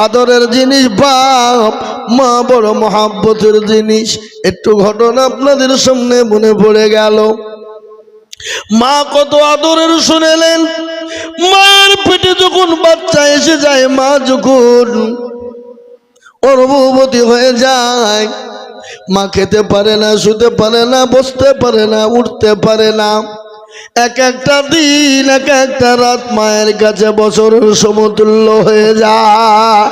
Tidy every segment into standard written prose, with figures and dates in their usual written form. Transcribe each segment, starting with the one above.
আদরের জিনিস বাপ, মা বড় মহাব্বতের জিনিস। একটু ঘটনা আপনাদের সামনে মনে পড়ে গেল। মা কত আদরের শুনেলেন। মায়ের পেটে যখন বাচ্চা এসে যায়, মা যখন গর্ভবতী হয়ে যায়, মা খেতে পারে না, শুতে পারে না, বসতে পারে না, উঠতে পারে না। এক একটা দিন, এক একটা রাত মায়ের কাছে বছরের সমতুল্য হয়ে যায়।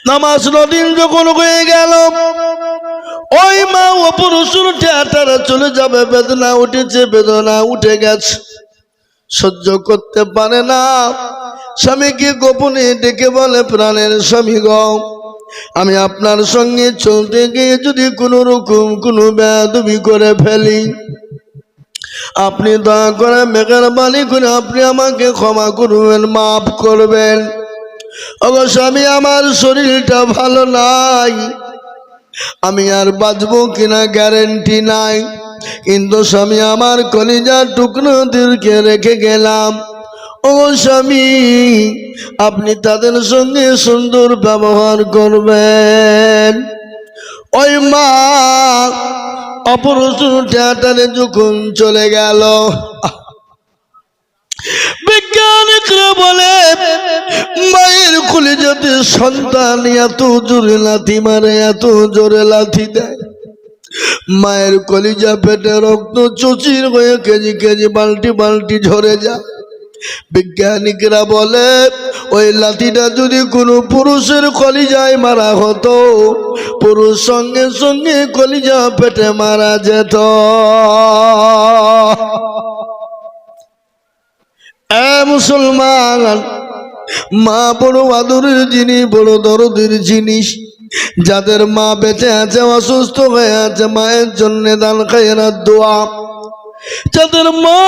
নামাজ দিন যখন হয়ে গেল, ওই মা অপারেশন থিয়েটারে চলে যাবে। বেদনা উঠেছে, বেদনা উঠে গেছে, সহ্য করতে পারে না। স্বামীকে গোপনে ডেকে বলে, প্রাণের স্বামী গো, আমি আপনার সঙ্গে চলতে গিয়ে যদি কোনো রকম কোনো বেয়াদবি করে ফেলি, আপনি দয়া করে মেহেরবানি করে আপনি আমাকে ক্ষমা করবেন, মাফ করবেন। ওগো স্বামী, আমার শরীরটা ভালো নাই, আমি আর বাঁচবো কিনা গ্যারেন্টি নাই, কিন্তু স্বামী আমার কলিজার টুকরো দিলকে রেখে গেলাম। ও স্বামী, আপনি তাদের সঙ্গে সুন্দর ব্যবহার করবেন। ওই মা অপারেশন থিয়েটারে যখন চলে গেল, বিজ্ঞানিকরা বলে মায়ের কলিজাতে সন্তান এত জোরে লাথি মারে, এত জোরে লাথি দেয়, মায়ের কলিজা পেটে রক্ত চচির হয়ে কেজি কেজি বালতি বালতি ঝরে যায়। বিজ্ঞানিকরা বলে ওই লাঠিটা যদি কোনো পুরুষের কলিজায় মারা হতো, পুরুষ সঙ্গে সঙ্গে কলিজা পেটে মারা যেত। মুসলমান, মা বড় আদরের জিনিস, বড় দরদের জিনিস। যাদের মা বেঁচে আছে, অসুস্থ হয়ে আছে, মায়ের জন্য দান খায়রাত দোয়া। যাদের মা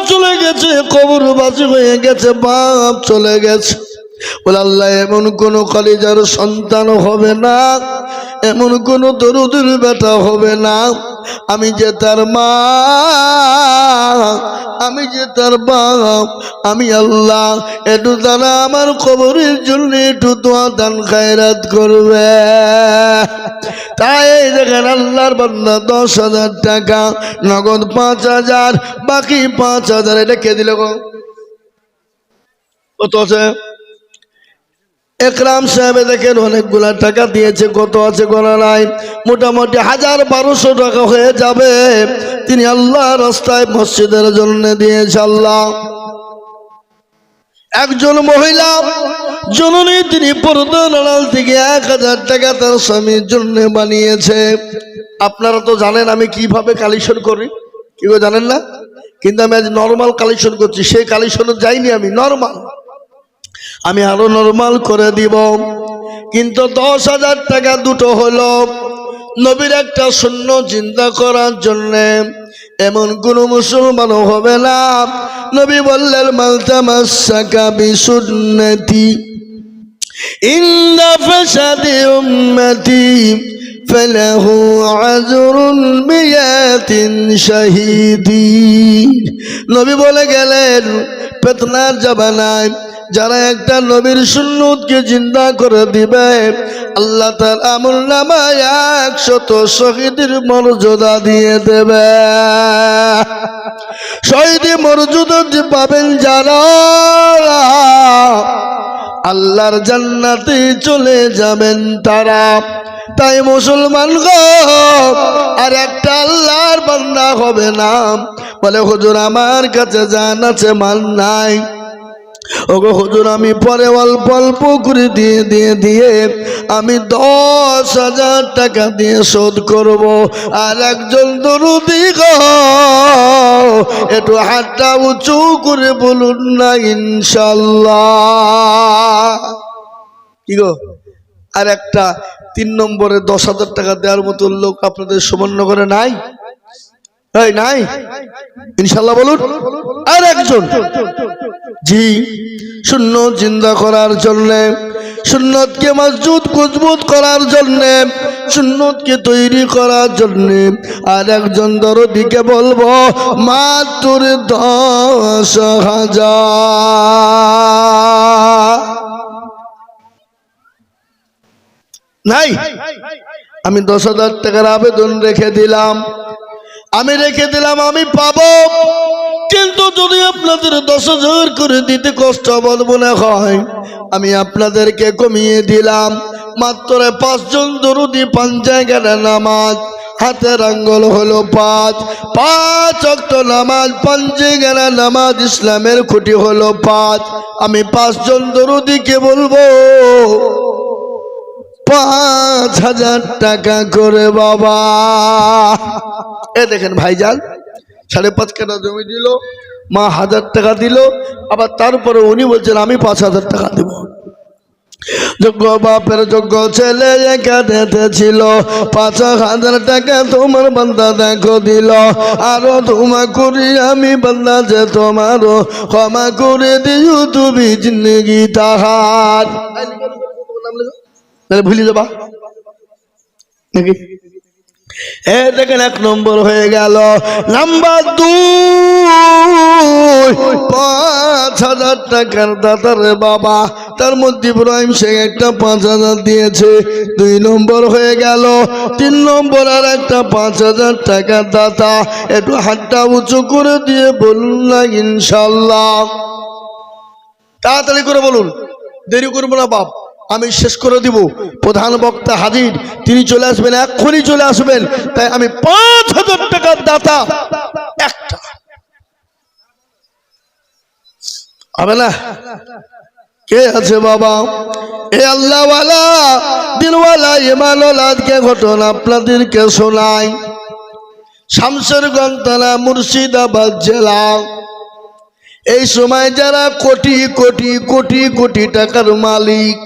চলে গেছে, কবরবাসী হয়ে গেছে, বাপ চলে গেছে, বলে আল্লাহ এমন কোন কলিজার সন্তান হবে না, এমন কোন দরুদের বেটা হবে না, আমি যে তার মা, আমি যে তার বাপ, আমি আল্লাহ একটু তারা আমার কবরের জন্য একটু দোয়া দান খায়রাত করবে। তাই দেখেন আল্লাহর বান্দা 10,000 টাকা নগদ, 5,000 বাকি 5,000 এটা কে দিল গো? কত আছে? একরাম সাহেব দেখেন অনেকগুলা টাকা দিয়েছে, কত আছে গোনা নাই, মোটামুটি 1,000-1,200 টাকা হয়ে যাবে। তিনি আল্লাহ রাস্তায় মসজিদের জন্য দিয়েছে। আল্লাহ একজন মহিলা জননী, তিনি পর্দার আড়াল থেকে 1,000 টাকা তার স্বামীর জন্য বানিয়েছে। আপনারা তো জানেন আমি কিভাবে কালেকশন করি, কি জানেন না? কিন্তু আমি আজ নর্মাল কালেকশন করছি, সেই কালেকশনে যাইনি আমি, নর্মাল আমি আরো নর্মাল করে দিব। কিন্তু 10,000 টাকা দুটো হলো নবীর একটা শূন্য চিন্তা করার জন্য। এমন কোন মুসলমান হবে না, নবী বললেন মান তামাসসাকা বিসুন্নতি ইনদা ফাসাদি উম্মতি ফালাহু আজরুন বিয়াতিন শাহীদিন। নবী বলে গেলেন, ফিতনার জামানায় যারা একটা নবীর সুন্নতকে জিন্দা করে দিবে, আল্লাহ তাআলা আমলনামায় 100 শহীদের মর্যাদা দিয়ে দেবে। শহীদি মর্যাদা যে পাবেন যারা, আল্লাহর জান্নাতে চলে যাবেন তারা। তাই মুসলমান গো, আর একটা আল্লাহর বান্দা হবে না বলে হুজুর আমার কাছে জান আছে, মাল নাই। ওগো হুজুর আমি পরে অল্প অল্প করে দিয়ে আমি 10,000 টাকা দিয়ে শোধ করব। আর একজন দরুদি গো, একটু হাতটা উঁচু করে বলুন না ইনশাআল্লাহ। কি গো, আর একটা 3 নম্বরে 10,000 টাকা দেওয়ার মতো লোক আপনাদের সুবর্ণনগরে নাই? নাই ইনশাআল্লাহ বলুন। আর একজন, জি, সুন্নত জিন্দা করার জন্য, সুন্নতকে মজবুত করার জন্য, সুন্নতকে তৈরি করার জন্য আর একজন দরদিকে বলবো মাত্র 10,000। নাই। আমি 10,000 টাকার আবেদন রেখে দিলাম, আমি পাবো। কিন্তু যদি আপনাদের 10,000 করে দিতে কষ্ট বোধ মনে হয়, আমি আপনাদেরকে কমিয়ে দিলাম। মাত্র 5 জন দরুদি, 5 জায়গার নামাজ, হাতের আঙ্গুল হলো 5 ওয়াক্ত নামাজ, 5 জায়গার নামাজ, ইসলামের খুঁটি হলো 5। আমি 5 জন দরুদিকে বলবো 5,000 টাকা করে বাবা। এ দেখেন ভাইজান, 5.5 কাঠা জমি দিল, মা 1000 টাকা দিল, আবার তারপরে উনি বলছেন আমি 5,000 টাকা দেব। যোগ্য বাপের যোগ্য ছেলে এখানে ছিল, 5,000 টাকা তোমার বান্দা দেখো দিল। আরো তোমা করি আমি বান্দা যে তোমারও ক্ষমা করে দিও তুমি জিন্দগি তাহার। ভুলি যাবা নাকি? দেখেন 1 নম্বর হয়ে গেল। নাম্বার 2, 5,000 টাকার দাতারে বাবা, তার মধ্যে ইব্রাহিম শেখ একটা 5,000 দিয়েছে, 2 নম্বর হয়ে গেল। 3 নম্বর আর একটা 5,000 টাকার দাতা। একটু হাতটা উঁচু করে দিয়ে বলুন না ইনশাল্লাহ। তাড়াতাড়ি করে বলুন, দেরি করবো না বাপ, আমি শেষ করে দিব। প্রধান বক্তা হাজির, তিনি চলে আসবেন, এক্ষুনি চলে আসবেন। তাই আমি 5,000 টাকার দাতা একটা হবে না? কে আছে বাবা? এ আল্লাহওয়ালা দিনওয়ালা ইমানওয়ালা, আজকে ঘটনা আপনাদেরকে শোনাই। শামশেরগঞ্জ থানা, মুর্শিদাবাদ জেলা। এই সময় যারা কোটি কোটি কোটি কোটি টাকার মালিক,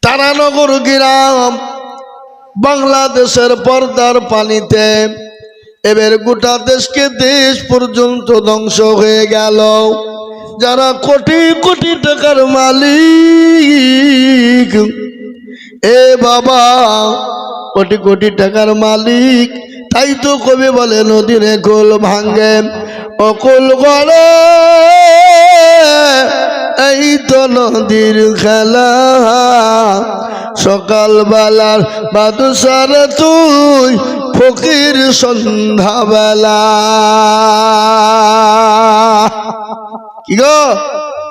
তারানগর গ্রাম বাংলাদেশের পর্দার পানিতে, এবার গোটা দেশকে দেশ পর্যন্ত ধ্বংস হয়ে গেল। যারা কোটি কোটি টাকার মালিক, এ বাবা কোটি কোটি টাকার মালিক, তাই তো কবি বলে নদীর কোল ভাঙ্গে অকুল গড়ে, এই তো নদীর খেলা। সকালবেলার বাদশার তুই ফকির সন্ধ্যাবেলা। কি গো,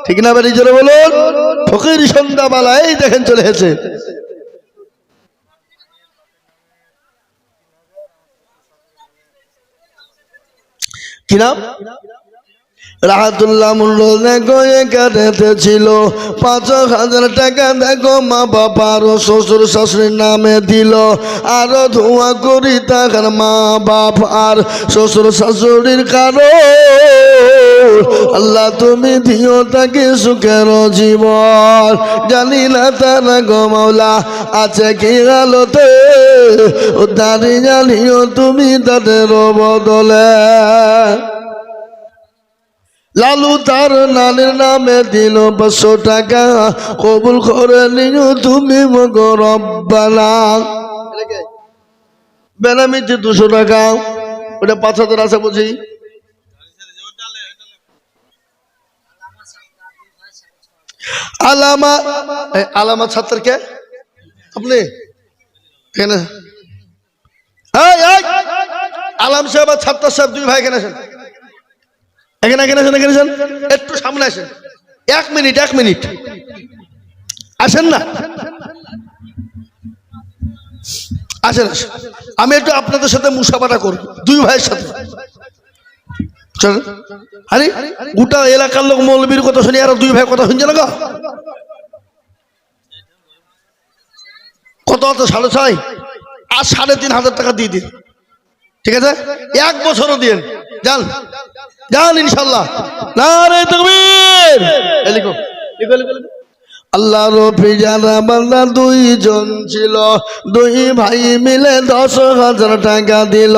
ঠিক না? বাড়ি জোরে বলুন, ফকির সন্ধ্যাবেলা। এই দেখেন চলে এসেছে। কি নাম? রাহাতুল্লাহ মূল্য দেখো এখানে ছিল, 5,000 টাকা দেখো মা বাবার ও শ্বশুর শাশুড়ির নামে দিল। আরো ধোয়া করি তাকার মা বাপ আর শ্বশুর শাশুড়ির কারো, আল্লাহ তুমি দিও তাকে সুখের জীবন। জানি না তারা গো মাওলা আছে কি আলোতে, ও দাঁড়িয়ে জানিও তুমি তাদের বদলে। লালু তার নানির নামে দিল 500 টাকা, কবুল করে নিও তুমি মগো রব্বানা। বেনামিতে 200 টাকা, ওটা 5,000 আছে বুঝি। আলামা ছাত্র কে আপনি? এখানে আলাম সাহেব আর ছাত্র সাহেব 2 ভাই এখানে আসেন, এখানে একটু সামনে আসেন। 1 মিনিট আসেন না, আসেন। আমি একটু আপনাদের সাথে মুসাফাটা করব 2 ভাইয়ের সাথে। চলেন। আরে গোটা এলাকার লোক মৌলবীর কথা শুনি, আর 2 ভাই কথা শুনছে না গো। কত হতো? 6.5 আর 3,500 টাকা দিয়ে দিন, ঠিক আছে? 1 বছরও দিন, যান যান ইনশাল্লাহ। নারে তাকবীর। লিখো লিখো লিখো। আল্লাহ রফি জানা বান্দা 2 জন ছিল, 2 ভাই মিলে 10,000 টাকা দিল।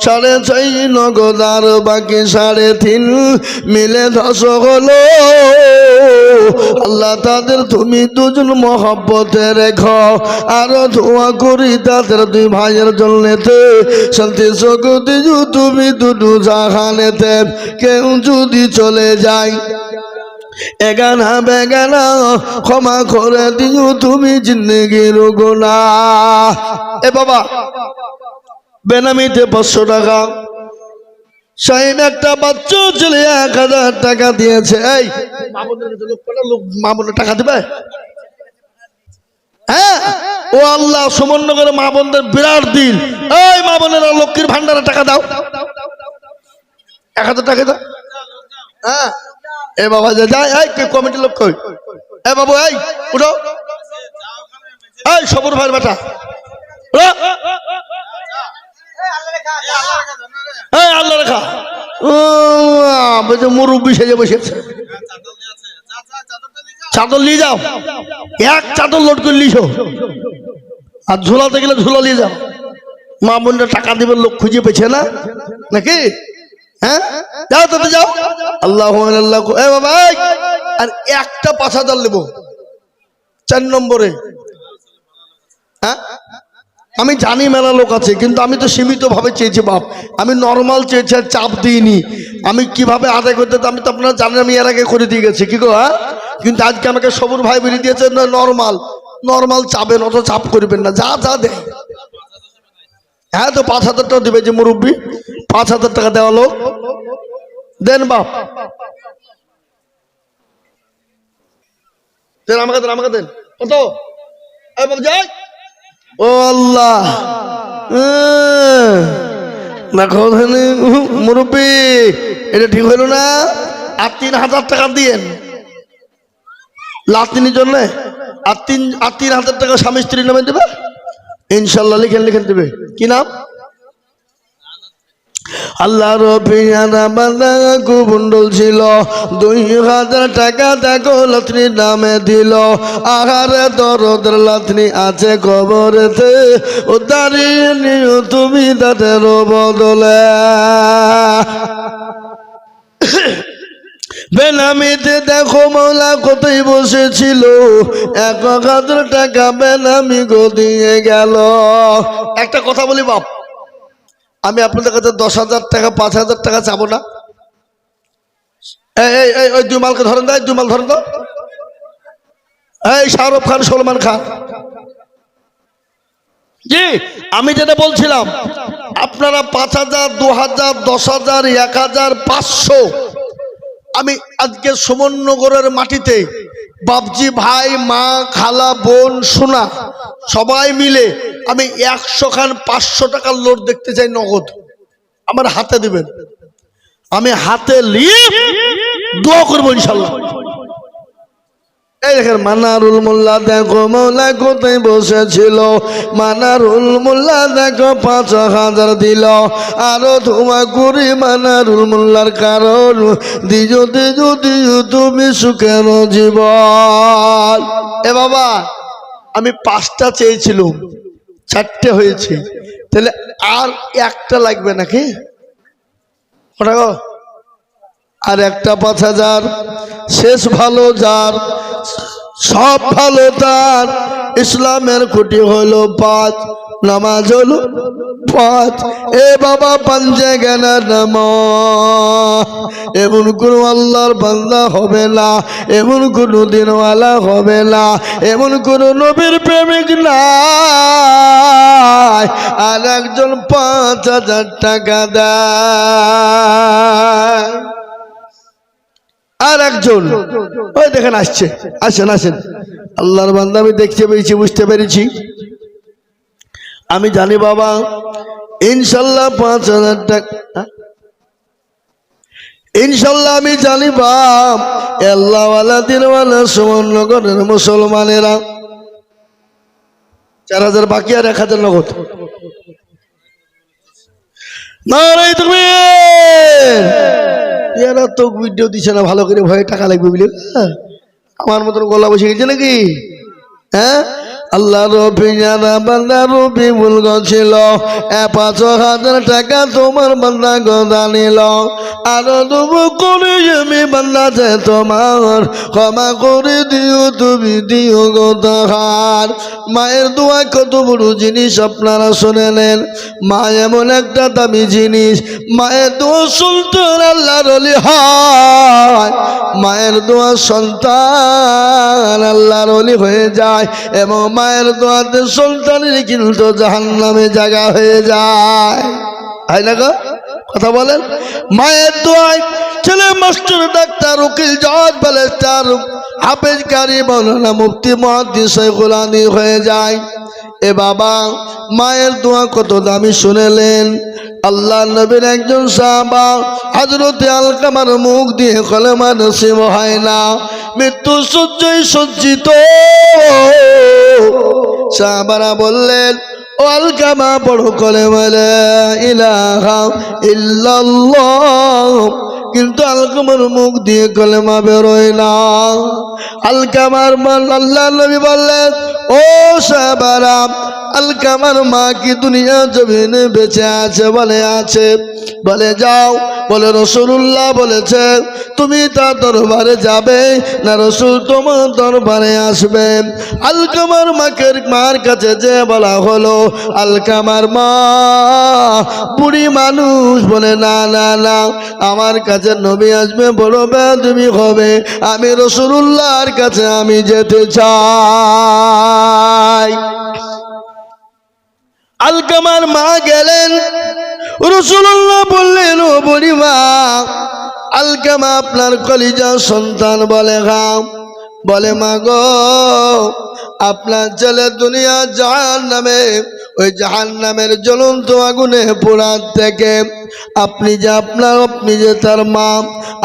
6.5 নগদ আর বাকি 3.5 মিলে 10 হলো। আল্লাহ তাদের তুমি 2 জন মহব্বতে রেখো, আরো দোয়া করি তাদের 2 ভাইয়ের জন্যতে শান্তি সুখ দিও তুমি 2 জাহানেতে। কেউ যদি চলে যায় এগানা বেগানা ক্ষমা করে দিও তুমি জিন্দেগির গুনাহ। এ বাবা বেনামিতে 500 টাকা, সাইন একটা বাচ্চা ছেলে 1000 টাকা দিয়েছে। এই মা বোনের টাকা দিবে? হ্যাঁ, ও আল্লাহ, সুমন্ন করে মা বোনদের বিরাট দিন। এই মা বোনেরা লক্ষ্মীর ভান্ডারে টাকা দাও, 1000 টাকা দাও। হ্যাঁ, এ বাবা যে যায়, এই কমিটির লোক কই? এ বাবু এই উঠো, এই সবুর ভাইয়ের বেটা আল্লাহ রেখা মুরব্বী সেজে বসেছে। চাদর নিয়ে যাও, এক চাদর লোড করে লিছো, আর ঝুলাতে গেলে ঝুলা নিয়ে যাও। মা বোনরা টাকা দিবেন লোক খুঁজে পেছে না নাকি? হ্যাঁ, যাও তাতে যাও। আল্লাহ আল্লাহ। এ বাবা আর একটা 5000 নেবো 4 নম্বরে। হ্যাঁ, আমি জানি মেলা লোক আছে, কিন্তু আমি তো সীমিত ভাবে চেয়েছি বাপ, আমি নর্মাল চেয়েছি, আর চাপ দিইনি। আমি কিভাবে আদায় করতে, আমি তো আপনারা জানেন আমি এর আগে করে দিয়ে গেছি কি গো। হ্যাঁ, কিন্তু আজকে আমাকে সবুর ভাই বেরিয়ে দিয়েছে না নর্মাল। নর্মাল চাবেন, অত চাপ করবেন না, যা যা দেয়। হ্যাঁ, তো 5000 টাকা দিবে যে মুরব্বী, 5000 টাকা দেওয়া লোক দেন বাপ, দেন আমাকে, দেন আমাকে, দেন। কত? বাপ যাই। ও আল্লাহ, দেখো মুরব্বী, এটা ঠিক হইল না। আর 3000 টাকা দিয়েন লাতিনির জন্য, আর 3000 টাকা স্বামী স্ত্রীর নামে দেবে ইনশাল্লাহ। লিখেন দেবে। কি নাম? আল্লাহর পিয়ারা বান্দা কুবুন্ডল ছিল, 2000 টাকা দেখো লাতনির নামে দিল। আহারে দরদের লাতনি আছে কবরেতে, ও দাঁড়িয়ে নিও তুমি তাদের বদলে। বেনামিতে দেখো মৌলা কোথায় বসেছিল, 1000 টাকা বেনামি গো দিয়ে গেল। একটা কথা বলি বাপ, আমি আপনাদের কাছে 10,000 টাকা 5,000 টাকা চাবো না। ওই 2 মালকে ধরেন, দেয় 2 মাল ধরেন তো। এই শাহরুখ খান, সলমান খান। জি, আমি যেটা বলছিলাম, আপনারা 5,000 2,000 10,000 1,500 আমি আজকে সুমননগরের মাটিতে বাপজি ভাই, মা, খালা, বোন, সোনা সবাই মিলে আমি 100 খান 500 টাকার নোট দেখতে চাই নগদ। আমার হাতে দিবেন, আমি হাতে নিয়ে দোয়া করবো ইনশাল্লাহ। এই দেখেন মানারুল মোল্লা দেখো মৌলা কোথায় বসেছিল, মানারুল মোল্লা দেখো 5,000 দিল। আরো ধোয়া করি মানারুল মোল্লার কারণ দিজো দিজো দিজো তুমি সুখের জীবন। এ বাবা, আমি 5টা চেয়েছিলাম, 4টে হয়েছে, তাহলে আর একটা লাগবে নাকি? আর একটা 5,000। শেষ ভালো যার, সব ভালো তার। ইসলামের খুঁটি হলো 5, নামাজ হলো 5। এ বাবা পাঞ্জে গেল নামাজ, এমন কোন আল্লাহর বান্দা হবে না, এমন কোন দিনওয়ালা হবে না, এমন কোন নবীর প্রেমিক নাই আর একজন 5,000 টাকা দেয়। আর একজন ওই দেখেন আসছে, আসেন আসেন। আল্লাহর বান্দা আমি দেখতে পেরেছি, বুঝতে পেরেছি। আমি জানি বাবা ইনশাল্লাহ 5,000 টাকা, ইনশাল্লাহ আমি জানি বাপ আল্লাহওয়ালা দিনওয়ালা সুমননগরের মুসলমানেরা 4,000 বাকি, আর 1,000 নগদ। নারে তাকবীর। এরা তো ভিডিও দিচ্ছে না ভালো করে, ভয়ে টাকা লাগবে বলে। আমার মতন গলা বসে গেছে নাকি? হ্যাঁ, আল্লাহ রবি জানা বান্দা রবি ভুল গছিল ৫,০০০ টাকা তোমার বান্দা গদা নিল আরো দেবো করে আমি বান্দা যে তোমার ক্ষমা করে দিও তুমি দিও গদাহার মায়ের দোয়া কত বড় জিনিস আপনারা শুনে নেন মা এমন একটা দামি জিনিস মায়ের দোয়া সন্তান আল্লাহর ওলি হয় মায়ের দোয়া সন্তান আল্লাহর ওলি হয়ে যায় এবং মায়ের দোয়াতে সন্তানের কিন্তু জাহান্নামে জায়গা হয়ে যায় হয় না গো কথা বলেন মায়ের দোয়ায় ছেলে মাস্টার ডাক্তার উকিল জজ ব্যারিস্টার হাফেজ কারি মাওলানা মুফতি মুহাদ্দিস শাইখুল হাদিস হয়ে যায় এ বাবা মায়ের দোয়া কত দামি শুনেলেন আল্লাহ নবীর একজন সাহাবা হযরতে আলকামার মুখ দিয়ে কলেমা নসিব হয় না মৃত্যু সজ্জায় সজ্জিত সাহাবারা বললেন ও আলকামা পড়ো কলেমা লা ইলাহা ইল্লাল্লাহ কিন্তু আলকামার মুখ দিয়ে কলেমা বেরোয় না আলকামার আল্লাহ নবী বললেন ও সাহাবারা আলকামার মা কি দুনিয়া জমিনে বেঁচে আছে বলে আছে বলে যাও বলে রাসূলুল্লাহ বলেছে তুমি তার দরবারে যাবে না রাসূল তোমার দরবারে আসবে আলকামার মার কাছে যে বলা হলো আলকামার মা বুড়ি মানুষ বলে না না না আমার কাছে নবী আসবে বড় বেয়াদবি হবে আমি রাসূলুল্লাহর কাছে আমি যেতে চাই আলকামার মা গেলেন রাসূলুল্লাহ বললেন ও বুড়ি মা আলকামা আপনার কলিজা সন্তান বলে গাও বলে মা গো আপনার ছেলে দুনিয়া জাহান্নামে ওই জাহান্নামের জ্বলন্ত আগুনে পোড়ার থেকে আপনি যে তার মা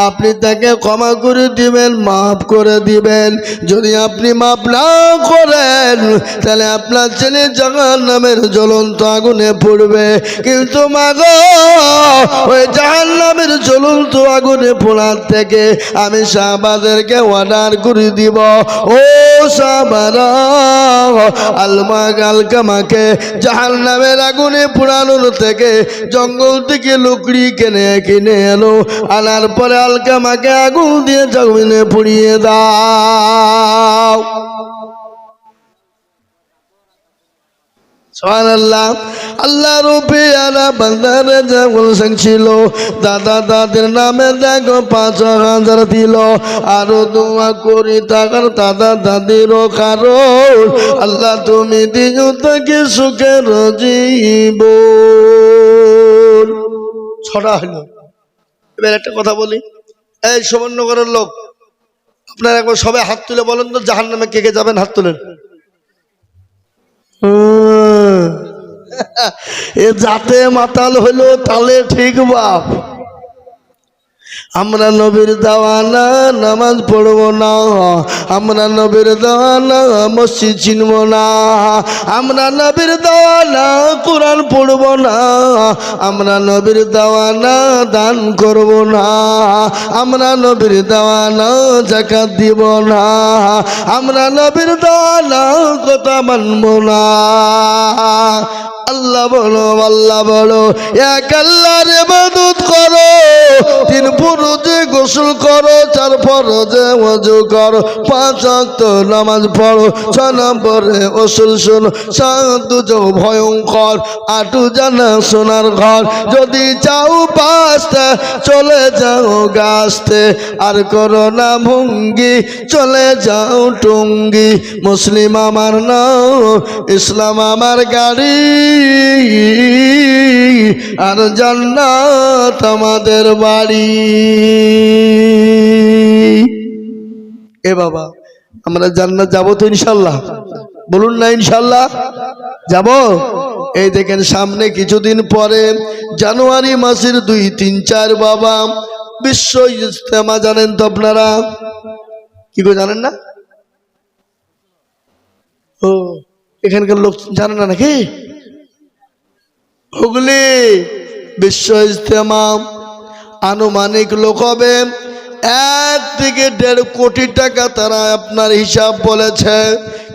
আপনি তাকে ক্ষমা করে দিবেন মাফ করে দিবেন যদি আপনি মাফ না করেন তাহলে আপনার ছেলে জাহান্নামের জ্বলন্ত আগুনে পড়বে কিন্তু মা গো ওই জাহান্নামের জ্বলন্ত আগুনে পোড়ার থেকে আমি সাহাবাদেরকে অর্ডার করে দিব ও সাহাবারা আলকামাকে জাহান্নামের আগুনে পোড়ানোর থেকে জঙ্গল থেকে লুকড়ি কিনে এলো আনার পরে আলকামাকে আগুন দিয়ে জমিনে পুড়িয়ে দাও সুবহানাল্লাহ আল্লাহ রূপিয়ারা বান্দারে যে বলছেন ছিল দাদা দাদের নামে দেখো ৫,০০০ দিল আরো দোয়া করি তাকার দাদা দাদিরও কারণ আল্লাহ তুমি দিও তাকে সুখের জীবন ছড়া হলো এবার একটা কথা বলি এই সুবর্ণনগরের লোক আপনারা একবার সবাই হাত তুলে বলেন তো জাহান্নামে কে কে যাবেন হাত তুলেন এ যাতে মাতাল হইলো তালে ঠিক বাপ আমরা নবীর দেওয়ানা নামাজ পড়বো না আমরা নবীর দেওয়ানা মসজিদ চিনব না আমরা নবীর দেওয়ানা কোরআন পড়বো না আমরা নবীর দেওয়ানা দান করব না আমরা নবীর দেওয়ানা যাকাত দিব না আমরা নবীর দেওয়ানা কথা মানব না আল্লাহ বলো এক আল্লাহর ইবাদত করো 3 ফরজে গোসল করো 4 ফরজে ওযু করো 5 ওয়াক্ত নামাজ পড়ো 6 নম্বরে উসুল শোনো 7 যাও ভয়ঙ্কর 8 জানা সোনার ঘর যদি চাও বাঁচতে চলে যাও গাছতে আর করো না ভঙ্গি চলে যাও টুঙ্গি মুসলিম আমার নাও ইসলাম আমার গাড়ি আর জান্নাত আমাদের বাড়ি এ বাবা আমরা জান্নাত যাবো তো ইনশাআল্লাহ বলুন না ইনশাআল্লাহ যাব এই দেখেন সামনে কিছুদিন পরে জানুয়ারি মাসের 2, 3, 4 বাবা বিশ্ব ইজতেমা জানেন তো আপনারা কি করে জানেন না ও এখানকার লোক জানে না নাকি হুগলি বিশ্ব ইজতেমা আনুমানিক লোক হবে 1 থেকে 1.5 কোটি টাকা তারা আপনার হিসাব বলেছে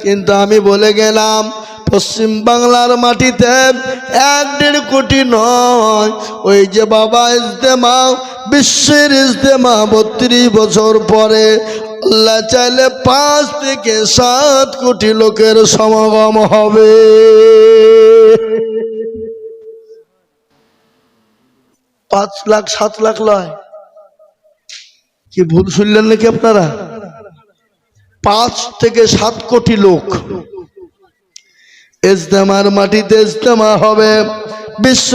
কিন্তু আমি বলে গেলাম পশ্চিম বাংলার মাটিতে 1-1.5 কোটি নয়, ওই যে বাবা ইজতেমা, বিশ্বের ইজতেমা 32 বছর পরে আল্লাহ চাইলে 5 থেকে 7 কোটি লোকের সমাগম হবে। 5 লাখ 7 লাখ লয়, কি ভুল শুনলেন নাকি আপনারা? 5 থেকে 7 কোটি লোক ইজতেমার মাটিতে ইজতেমা হবে। বিশ্ব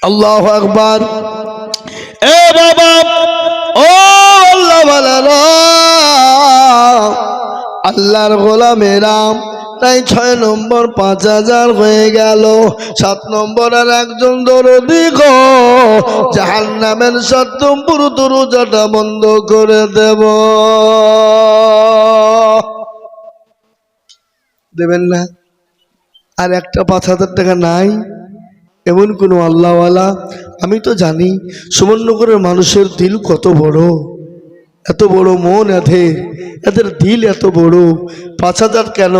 আল্লাহু আকবার। এ বাবা, ও আল্লাহ ওয়ালারা, আল্লাহর গোলামেরা, তাই 6 নম্বর 5000 হয়ে গেল। 7 নম্বর আর একজন দরদি গো, জাহান্নামের 7 নম্বর দরজাটা বন্ধ করে দেব। দেবেন না? আর একটা 5000 টাকা নাই এমন কোনো আল্লাহওয়ালা? আমি তো জানি সুবর্ণনগরের মানুষের দিল কত বড়, এত বড় মন এদের দিল এত বড়। 5000 কেন,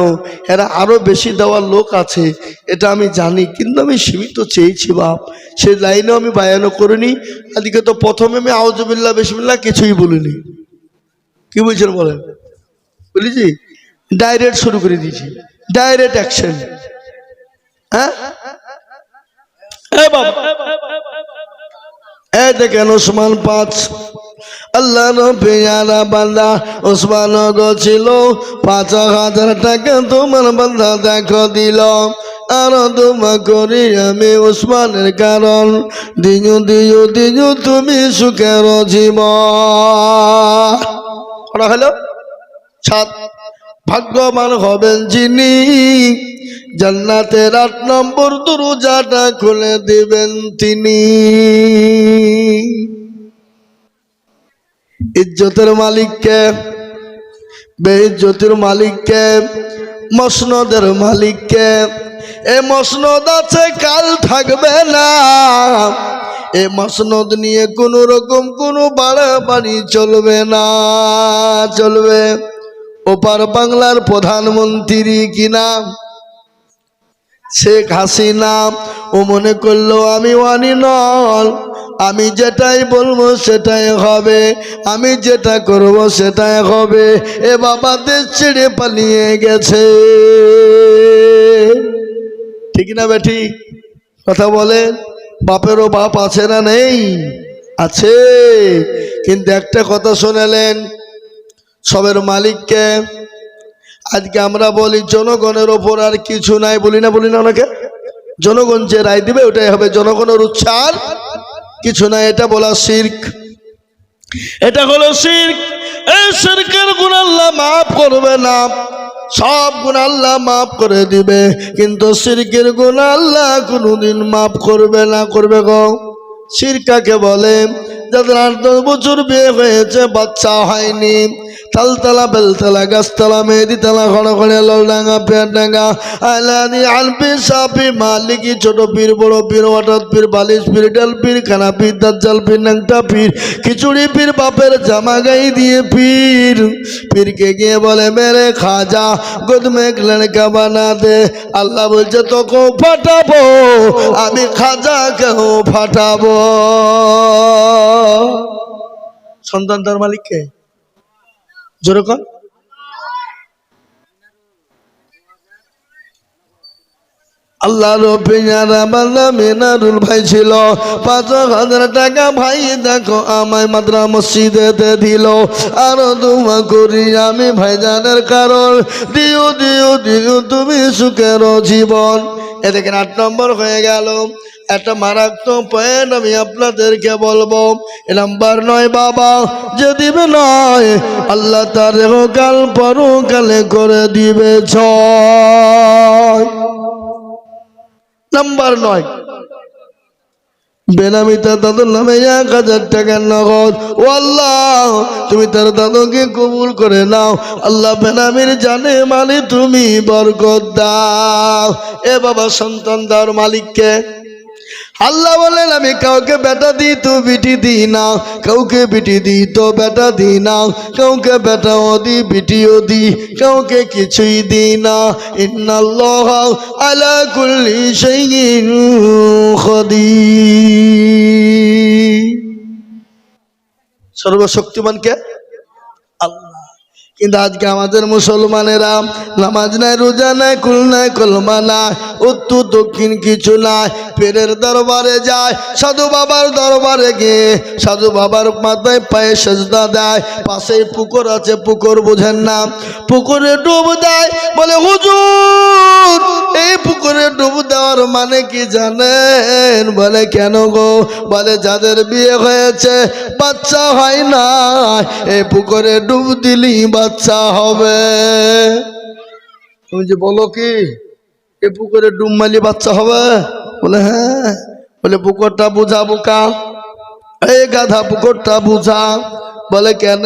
এরা আরো বেশি দেওয়ার লোক আছে, এটা আমি জানি, কিন্তু আমি সীমিত চেয়েছি বাপ। সে লাইনেও আমি বায়ানও করিনি। আজকে তো প্রথমে আমি আউযুবিল্লাহ বিসমিল্লাহ কিছুই বলিনি। কি বলছেন বলেন? বলেছি ডাইরেক্ট শুরু করে দিয়েছি, ডাইরেক্ট অ্যাকশন। হ্যাঁ এই দেখেন ওসমান 5, আল্লাহ পেয়ারা বান্দা ওসমান গো ছিল 5000 টাকা তোমার বান্দা দেখো দিল। আর তোমা করি আমি ওসমানের কারণ, দিনু দিনু দিনু তুমি সুখের জীবন। করা হলো 7। ভাগ্যবান হবেন যিনি জান্নাতের 8 নম্বর দরজাটা খুলে দিবেন তিনি। ইজ্জতের মালিককে, বেইজ্জতের মালিককে, মসনদের মালিককে। এ মসনদ আছে, কাল থাকবে না। এ মসনদ নিয়ে কোন রকম কোনো বাড়াবাড়ি চলবে না, চলবে। ওপার বাংলার প্রধানমন্ত্রী কি নাম? শেখ হাসিনা। ও মনে করলো আমি ওয়ানি নল, আমি যেটাই বলবো সেটাই হবে, আমি যেটা করব সেটাই হবে। এ বাবা দেশ ছেড়ে পালিয়ে গেছে। ঠিক না বেঠি? কথা বলেন। বাপেরও বাপ আছে না নেই? আছে। কিন্তু একটা কথা শোনালেন, সবের মালিককে। আজকে আমরা বলি জনগণের ওপর আর কিছু নাই, বলি না ওনাকে? জনগণ যে রায় দিবে ওটাই হবে, জনগণের উচ্চার কিছু নাই। এটা বলা শিরক, এটা হলো শিরক। এই শিরকের গুনাহ আল্লাহ মাফ করবে না, সব গুনাহ আল্লাহ মাফ করে দিবে, কিন্তু শিরকের গুনাহ আল্লাহ কোনোদিন মাফ করবে না। করবে গো? শিরক কাকে বলে? যাদের 8-10 বছর বিয়ে হয়েছে, বাচ্চা হয়নি, তালতলা বেলতলা গাছতলা মেহেদিতলা খড়খড়ে ললডাঙ্গা পেয়ারডাঙ্গা আলাদি আলপি সাপি মালিকি ছোট পীর বড় পীর হঠাৎ পীর বালিশ পীর ডাল পীর খানা পীর দাজ্জাল পীর নাংটা পীর খিচুড়ি পীর বাপের জামা গাই দিয়ে পীর। পীরকে গিয়ে বলে মেরে খাজা গোদ মে এক লড়কা বানা দে। আল্লাহ বলছে তোকেও ফাটাবো, আমি খাজাকেও ফাটাবো। সন্তান তার মালিককে যেরকম আল্লাহর পেয়ারা বান্দা মিনারুল ভাই ছিল, 5000 টাকা ভাই দেখো আমায় মাদ্রা মসজিদেতে দিল। আরো দোয়া করি আমি ভাইজানের কারণ, দিও দিও দিও তুমি সুখের জীবন। এ দেখেন 8 নম্বর হয়ে গেল। একটা মারাত্মক পয়েন্ট আমি আপনাদেরকে বলবো। এ নাম্বার 9 বাবা যে দিবে নয়, আল্লাহ তার কাল পরকালে করে দিবে 6। নাম্বার 9, বেনামি তার দাদুর নামে 1000 টাকার নগদ। ও আল্লাহ তুমি তার দাদুকে কবুল করে নাও। আল্লাহ বেনামির জানে মানে তুমি বরকত দাও। এ বাবা সন্তান দেওয়ার মালিককে। আল্লাহ বলেন আমি কাউকে বেটা দিই তো বিটি দিই না, কাউকে বিটি দিই তো বেটা দিই না, কাউকে বেটাও দিই বিটিও দিই, কাউকে কিছুই দিই না। ইন্নাল্লাহা আলা কুল্লি শাইইন কাদির। সর্বশক্তিমান কে? আল্লাহ। কিন্তু আজকে আমাদের মুসলমানেরা নামাজ নাই, রোজা নাই, কুল নাই, কলমা নাই, উত্তর দক্ষিণ কিছু নাই, পীরের দরবারে যায়, সাধু বাবার দরবারে গিয়ে সাধু বাবার মাথায় পায়ে সেজদা দেয়। পাশেই পুকুর আছে, পুকুর বোঝেন না, পুকুরে ডুব দেয়। বলে হুজুর এই পুকুরে ডুব দেওয়ার মানে কি জানেন? বলে কেন গো? বলে যাদের বিয়ে হয়েছে বাচ্চা হয় না, এই পুকুরে ডুব দিলি বাচ্চা হবে। তুমি যে বলো কি এ পুকুরে ডুব মারলে বাচ্চা হবে? বলে হ্যাঁ। বলে পুকুরটা বুঝা বোকা, এই গাধা পুকুরটা বুঝা। বলে কেন?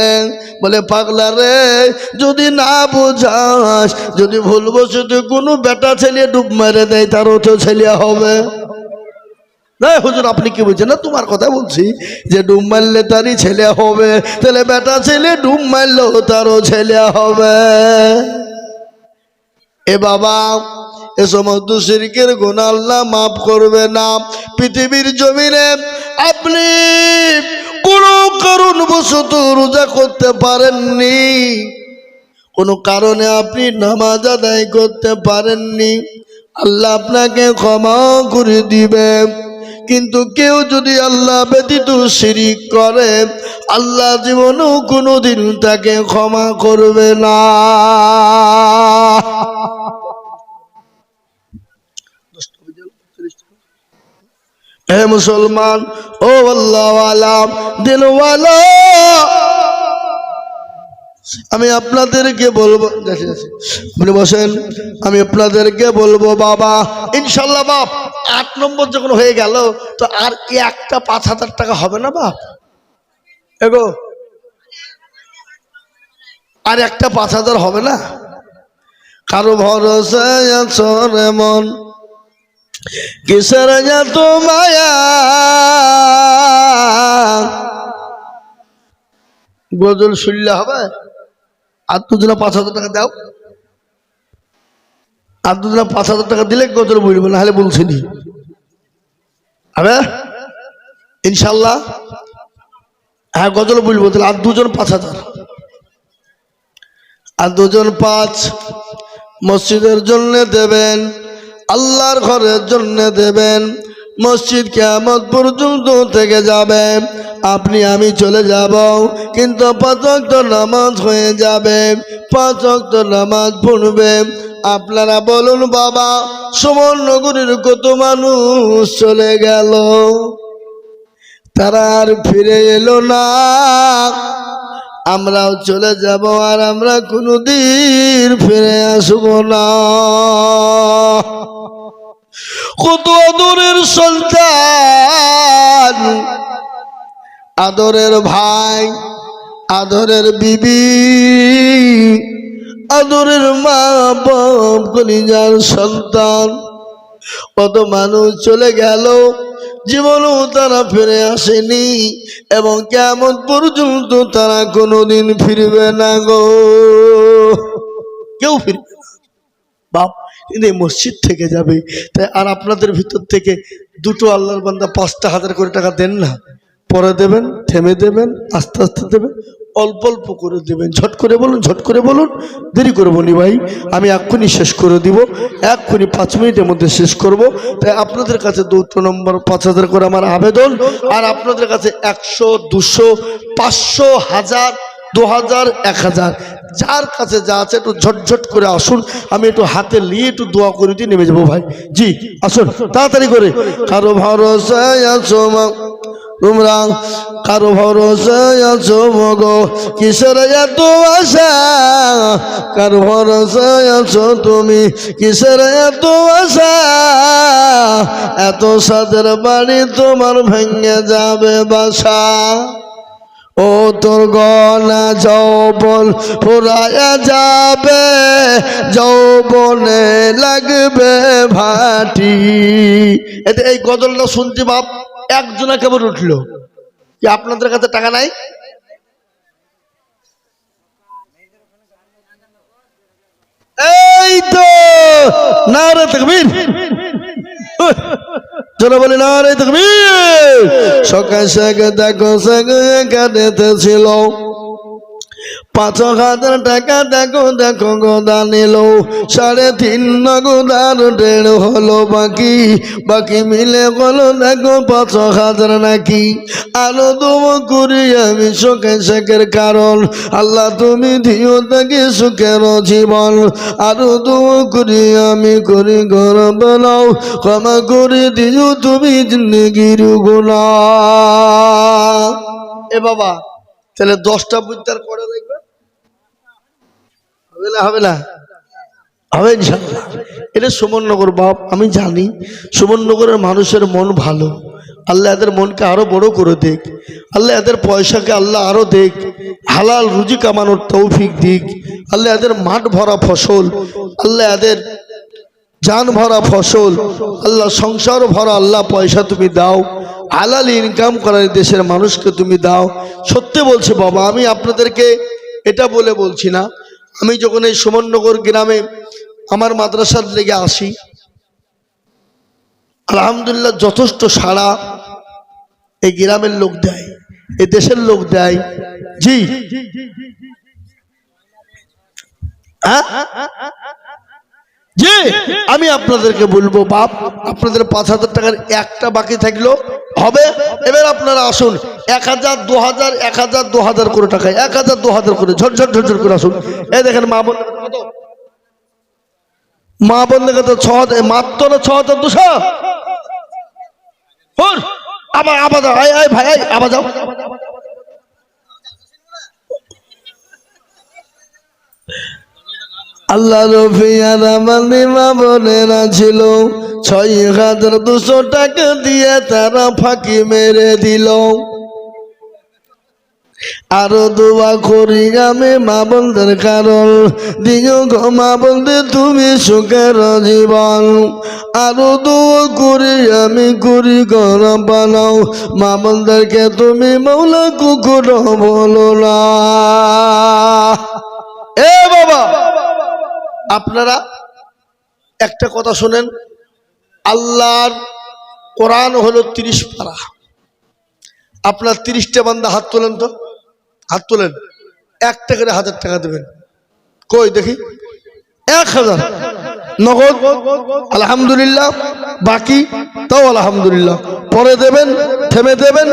বলে পাগলা রে, যদি না বুঝাস, যদি ভুলবশত কোনো বেটা ছেলে ডুব মেরে দেয় তারও তো ছেলে হবে। হুজুর আপনি কি বলছেন? না তোমার কথা বলছি, যে ডুব মারলে তারই ছেলে হবে, তাহলে বেটা ছেলে ডুব মারলেও তারও ছেলে হবে। এ বাবা, এ সমস্ত শিরকের গুনাহ আল্লাহ মাফ করবে না। পৃথিবীর জমিনে আপনি কোনো কারণবশত রোজা করতে পারেননি, কোনো কারণে আপনি নামাজ আদায় করতে পারেননি, আল্লাহ আপনাকে ক্ষমা করে দিবে। কিন্তু কেউ যদি আল্লাহ ব্যতীত শিরিক করে, আল্লাহ জীবনেও কোনোদিন তাকে ক্ষমা করবে না। হে মুসলমান, ও আল্লাহওয়ালা দিলওয়ালা, আমি আপনাদেরকে বলবো, আপনি বসেন, আমি আপনাদেরকে বলবো বাবা ইনশাল্লাহ বাপ 8 নম্বর যখন হয়ে গেল তো আর কি একটা 5,000 টাকা হবে না বাপ? এগো আর একটা 5,000 হবে না? কারো ভরসায় আছো রে মন, কিসের এত মায়া, গজল শুনলে হবে? আর দুজনে 5,000 টাকা দাও, আর দুজনে 5,000 টাকা দিলে গজল বলবো, না হলে বলছিনি হবে ইনশাল্লাহ। হ্যাঁ গজল বলবো, তাহলে আর দুজন 5,000, আর দুজন 5 মসজিদের জন্য দেবেন, আল্লাহর ঘরের জন্য দেবেন। মসজিদ কিয়ামত পর্যন্ত থেকে যাবে, আপনি আমি চলে যাব, কিন্তু 5 ওয়াক্ত নামাজ হয়ে যাবে, 5 ওয়াক্ত নামাজ পড়বে। আপনারা বলুন বাবা, সুবর্ণনগরীর কত মানুষ চলে গেল, তারা আর ফিরে এলো না। আমরাও চলে যাব, আর আমরা কোনোদিন ফিরে আসবো না। কত আদরের সন্তান, আদরের ভাই, আদরের বিবি, আদরের মা বাপ, কলিজার সন্তান, কত মানুষ চলে গেল, জীবনেও তারা ফিরে আসেনি, এবং কিয়ামত পর্যন্ত তারা কোনোদিন ফিরবে না গো, কেউ ফিরবে না বাপ। কিন্তু এই মসজিদ থেকে যাবে, তাই আর আপনাদের ভিতর থেকে দুটো আল্লাহর বান্দা 5,000 করে টাকা দেন না, পরে দেবেন, থেমে দেবেন, আস্তে আস্তে দেবেন, অল্প অল্প করে দেবেন। ঝট করে বলুন, ঝট করে বলুন, দেরি করবো নি ভাই, আমি এক্ষুনি শেষ করে দিব, এক্ষুনি 5 মিনিটের মধ্যে শেষ করব। তাই আপনাদের কাছে 2 নম্বর 5,000 করে আমার আবেদন, আর আপনাদের কাছে 100, 200, 500, 1000, 2000, 1000, যার কাছে যা আছে একটু ঝটঝট করে আসুন, আমি একটু হাতে নিয়ে একটু দোয়া করে দিয়ে নেমে যাবো ভাই। জি আসুন তাড়াতাড়ি করে। কারো ভরসায় আছো তোমরা, কারো ভরসায় আছো মগো, কিসের এত আশা, কারো ভরসায় আছো তুমি, কিসের এত আশা, এত সাদের বাড়ি তোমার ভেঙে যাবে বাসা। ও তোর গনা যৌবন ফুরায়া যাবে, যৌবনে লাগবে ভাটি। এতে এই গজলটা শুনতে বাপ একজনা কেমন উঠলো? কি আপনাদের কাছে টাকা নাই? এই তো নারে তাকবীর, চলো বলি নারে তাকবীর। সকাল সকাল দেখো কাঁদেতে ছিল ৫,০০০ টাকা, দেখো দেখো গোদা নিল ৩.৫ গোদার ১.৫ হলো বাকি, বাকি মিলে হলো দেখো ৫,০০০ নাকি। আরো দুম করি আমি শোকে শেখের কারণ, আল্লাহ তুমি দিও তাকে সুখের জীবন। আরো দুম করি আমি করি গরব নাও, ক্ষমা করে দিও তুমি জিন্দেগির গুনাহ। এ বাবা তাহলে 10টা বুদ্ধার করে দেখবে, হবে না? হবে না? হবে ইনশাআল্লাহ। এটা সুমননগর বাপ, আমি জানি সুমননগরের মানুষের মন ভালো। আল্লাহ এদের মনকে আরো বড় করে দেখ, আল্লাহ এদের পয়সাকে আল্লাহ আরো দেখ, হালাল রুজি কামানোর তৌফিক দিক। আল্লাহ এদের মাঠ ভরা ফসল, আল্লাহ এদের জান ভরা ফসল, আল্লাহ সংসার ভরা আল্লাহ পয়সা তুমি দাও, হালাল ইনকাম করার দেশের মানুষকে তুমি দাও। সত্যি বলছি বাবা, আমি আপনাদেরকে এটা বলে বলছি না। আমি যখন এই সুমননগর গ্রামে আমার মাদ্রাসার লেগে আসি, আলহামদুলিল্লাহ যথেষ্ট সাড়া এই গ্রামের লোক দেয়, এই দেশের লোক দেয়। জি হ্যাঁ জি, আমি আপনাদেরকে বলবো বাপ, আপনাদের ৫,০০০ টাকার একটা বাকি থাকলো হবে। এবার আপনারা আসুন ১,০০০, ২,০০০, ১,০০০, ২,০০০ করে টাকা, ১,০০০, ২,০০০ করে ঝরঝর ঝরঝর করে আসুন। এই দেখেন মা বোন কত, মা বোন দেখে তো ৬,০০০, মাত্র ৬,২০০। আবার আবার ভাই আবার যাও। আল্লাহ রফিয়ার আমার মা বোনেরা ছিল ৬,২০০ টাকা দিয়ে তারা ফাঁকি মেরে দিল। আরো দোয়া করি আমি মা বোনদের কারণ, দিও গো মা বোনদের তুমি সুখের জীবন। আরো দোয়া করি আমি করি গরম বানাও, মা বোনদেরকে তুমি মৌলা কুকুর বলো না। এ বাবা আপনারা একটা কথা শোনেন, আল্লাহর কোরআন হলো ৩০ পারা। আপনার ৩০টা বান্দা হাত তোলেন তো, হাত তোলেন, একটা করে ১,০০০ টাকা দেবেন। কই দেখি, ১,০০০ নগদ আলহামদুলিল্লাহ, বাকি তাও আলহামদুলিল্লাহ। পরে দেবেন, থেমে দেবেন,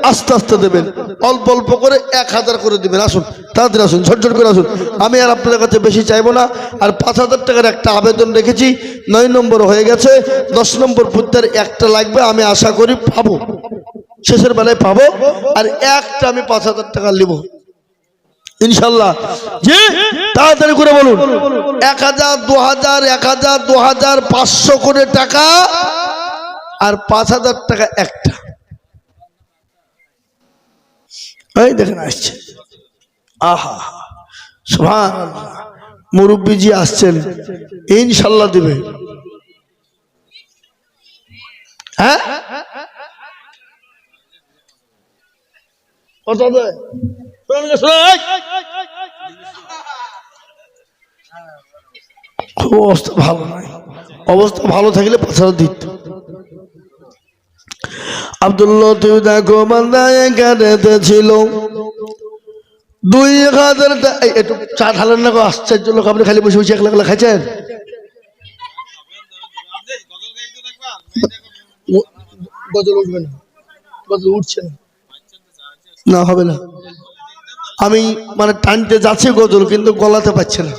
আস্তে আস্তে দেবেন, অল্প অল্প করে ১,০০০ করে দেবেন। আসুন তাড়াতাড়ি আসুন, ঝটঝট করে আসুন। আমি আর আপনাদের কাছে বেশি চাইবো না। আর ৫,০০০ টাকার একটা আবেদন রেখেছি, ৯ নম্বর হয়ে গেছে, ১০ নম্বর বুদ্ধার একটা লাগবে। আমি আশা করি পাবো, শেষের বেলায় পাবো। আর একটা আমি ৫,০০০ টাকা নিব ইনশাল্লাহ। জি তাড়াতাড়ি করে বলুন, ১,০০০, ২,০০০, ১,০০০, ২,০০০, ৫০০ করে টাকা আর ৫,০০০ টাকা একটা। এই দেখেন আসছে, আহা সুবহানাল্লাহ, মুরব্বিজি আসছেন, ইনশাল্লাহ দিবে। হ্যাঁ কত দেয়? অবস্থা ভালো নাই, অবস্থা ভালো থাকলে ৫,০০০ দিত। আব্দুল্লাহ তুই দেখো বান্দায় কাঁদেতে ছিল ২,০০০ টাকা। একটু চা ঢালেন না গো, আশ্চর্য লোক, আপনি খালি বসে বসে একলা একলা খাইছেন। গজল উঠবে না, গজল উঠছে না, না হবে না। আমি মানে টানতে যাচ্ছি গজল, কিন্তু গলাতে পারছে না।